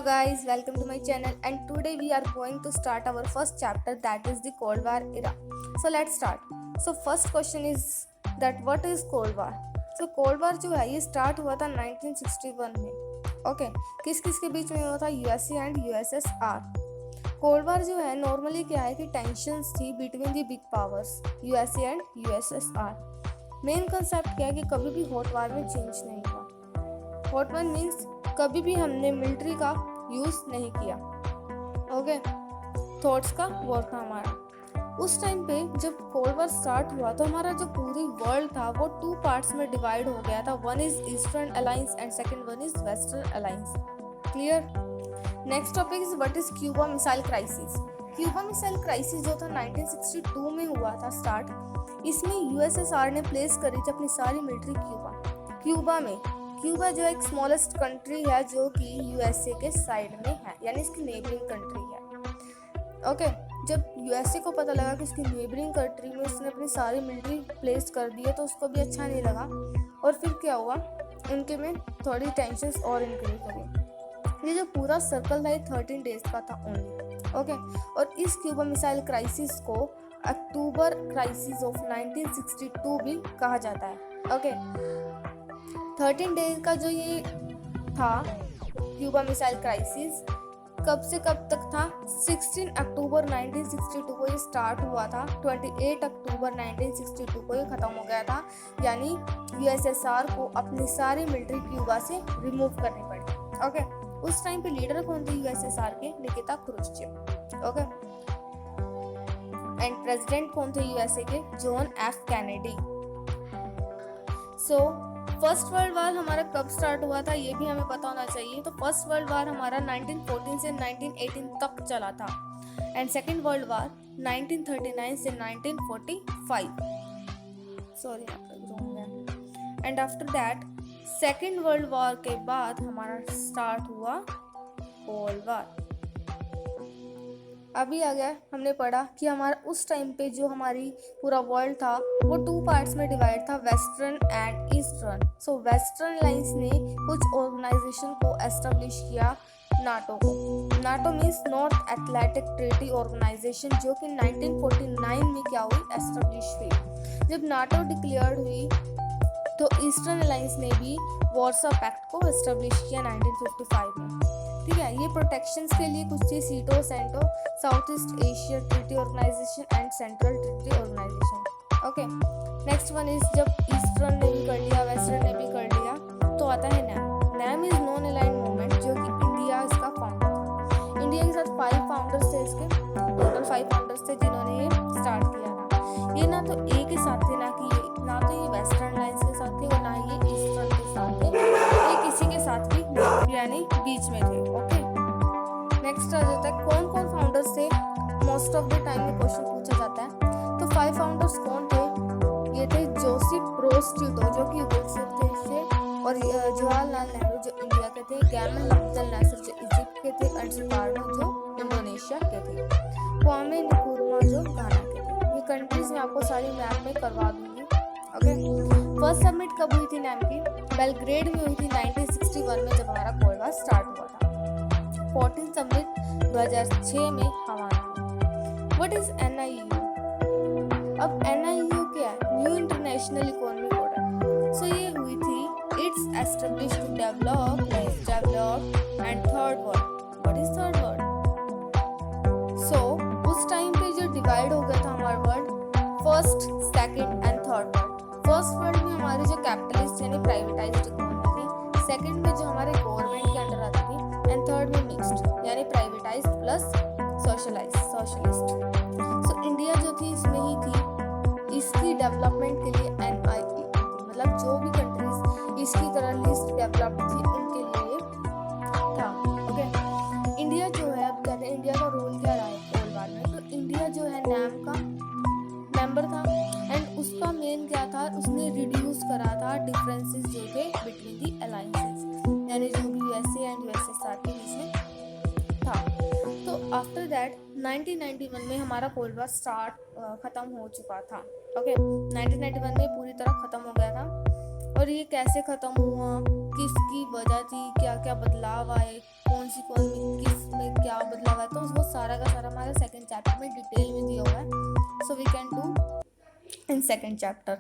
guys, welcome to my channel, and today we are going to start our first chapter, that is the Cold War era. So let's start. So first question is that what is Cold War? So Cold War जो है ये start हुआ था 1961 में. Okay, किस किस के बीच में हुआ था? USA and USSR. Cold war जो है नॉर्मली क्या है कि टेंशंस थी between the big powers USA and USSR. Main concept क्या है कि कभी भी हॉट वार में चेंज नहीं हुआ. हॉट वार मीन्स कभी भी हमने मिलिट्री का यूज़ नहीं किया. ओके, थॉट्स का वॉर था हमारा. उस टाइम पे जब कोल्ड वार स्टार्ट हुआ तो हमारा जो पूरी वर्ल्ड था वो टू पार्ट्स में डिवाइड हो गया था. One is eastern alliance and second one is western alliance. Clear. Next topic is what is Cuba missile crisis. Cuba missile crisis जो था 1962 में हुआ था स्टार्ट. इसमें यूएसएसआर ने प्लेस करी थी अपनी सारी मिलिट्री क्यूबा में. क्यूबा जो एक स्मॉलेस्ट कंट्री है जो कि यूएसए के साइड में है, यानी इसकी नेबरिंग कंट्री है. ओके, जब यूएसए को पता लगा कि इसकी नेबरिंग कंट्री में उसने अपनी सारी मिलिट्री प्लेस कर दी है तो उसको भी अच्छा नहीं लगा. और फिर क्या हुआ, उनके में थोड़ी टेंशन्स और इंक्रीज हो गई. ये जो पूरा सर्कल था ये 13 डेज का था ओनली. ओके, और इस क्यूबा मिसाइल क्राइसिस को अक्टूबर क्राइसिस ऑफ 1962 भी कहा जाता है. ओके, 13 डेज का जो ये था क्यूबा मिसाइल क्राइसिस कब से कब तक था? 16 अक्टूबर 1962 को ये स्टार्ट हुआ था. 28 अक्टूबर 1962 को ये ख़त्म हो गया था. यानी यूएसएसआर को अपनी सारी मिलिट्री क्यूबा से रिमूव करनी पड़ी. ओके, उस टाइम पे लीडर कौन थे यूएसएसआर के? Nikita Khrushchev. Okay, and president कौन थे यूएसए के? John F Kennedy. So first world war हमारा कब स्टार्ट हुआ था ये भी हमें पता होना चाहिए. तो फर्स्ट वर्ल्ड वार हमारा 1914 से 1918 तक चला था. एंड सेकेंड वर्ल्ड वार 1939 से 1945. Sorry, and after that second world war के बाद हमारा स्टार्ट हुआ कोल्ड वार. अभी आ गया, हमने पढ़ा कि हमारा उस टाइम पे जो हमारी पूरा वर्ल्ड था वो टू पार्ट्स में डिवाइड था, western and eastern. So western alliance ने कुछ ऑर्गेनाइजेशन को एस्टेब्लिश किया. NATO means North Atlantic Treaty Organisation, जो कि 1949 में क्या हुई? एस्टेब्लिश हुई. जब नाटो डिक्लेयर्ड हुई तो ईस्टर्न अलायंस ने भी वार्सा पैक्ट को एस्टेब्लिश किया 1955 में. ठीक है, ये प्रोटेक्शंस के लिए कुछ थी: SEATO, CENTO, South East Asia Treaty Organisation and Central Treaty Organisation. Okay, next one is जब ईस्टर्न ने भी कर लिया, वेस्टर्न ने भी कर लिया, तो आता है NAM. NAM is non aligned movement, जो कि इंडिया इसका फाउंडर था. इंडिया के साथ 5 फाउंडर्स थे. इसके टोटल 5 फाउंडर्स थे जिन्होंने ये स्टार्ट किया था. ये ना तो ए के साथ थे, ना तो ये वेस्टर्न अलायंस के साथ थे और ना ये ईस्टर्न के साथ थे. ये किसी के साथ भी यानी बीच में थे. ओके, नेक्स्ट आ जाता है कौन कौन फाउंडर्स थे. मोस्ट ऑफ द टाइम में क्वेश्चन पूछा जाता है. तो 5 फाउंडर्स कौन थे? ये थे जोसेफ ब्रोस टिटो, जो कि यूएसए थे, और जवाहरलाल नेहरू जो इंडिया के थे, गैमल अब्दुल नासिर जो इजिप्ट के थे, और सुकार्नो जो इंडोनेशिया के थे, क्वामे नक्रुमा जो गाना के थे. ये कंट्रीज मैं आपको सारी मैप में करवा दूंगी. ओके, फर्स्ट समिट कब हुई थी नैम की? बेलग्रेड में हुई थी 1961 में, जब हमारा कोल्ड वार स्टार्ट हुआ था. 14 समिट 2006 में हवाना में. What is NIU? अब NIU क्या है? New international economic order. So ये हुई थी, it's established to develop and third world. What is third world? So उस टाइम पे जो डिवाइड हो गया था हमारा world, first, second and third world. First world में हमारी जो कैपिटलिस्ट यानी प्राइवेटाइज्ड इकोनॉमी थी, सेकंड में जो हमारे गवर्नमेंट के अंडर आती थी, एंड थर्ड में मिक्स्ड यानी privatised plus socialist. So India जो थी इसमें ही थी. इसकी डेवलपमेंट के लिए NIE थी, मतलब जो भी कंट्रीज इसकी तरह लिस्ट डेवलप्ड थी उनके लिए था. ओके, इंडिया जो है, अब कहते हैं इंडिया का रोल क्या रहा है कोल्ड वार में. तो इंडिया जो है नैम का मेंबर था, एंड उसका मेन क्या था? उसने रिड्यूस करा था डिफरेंसेस जो थे बिटवीन दी अलायंसेस, यानी जो भी यूएसए एंड यूएसएसआर के बीच में था. तो आफ्टर दैट 1991 में हमारा कोल्ड वार ख़त्म हो चुका था. ओके, 1991 में पूरी तरह ख़त्म हो गया था. और ये कैसे ख़त्म हुआ, किसकी वजह थी, क्या क्या बदलाव आए, कौन सी कौन में किस में क्या बदलाव है, तो वो सारा का सारा हमारे सेकंड चैप्टर में डिटेल में दिया हुआ है. So we can do in second chapter.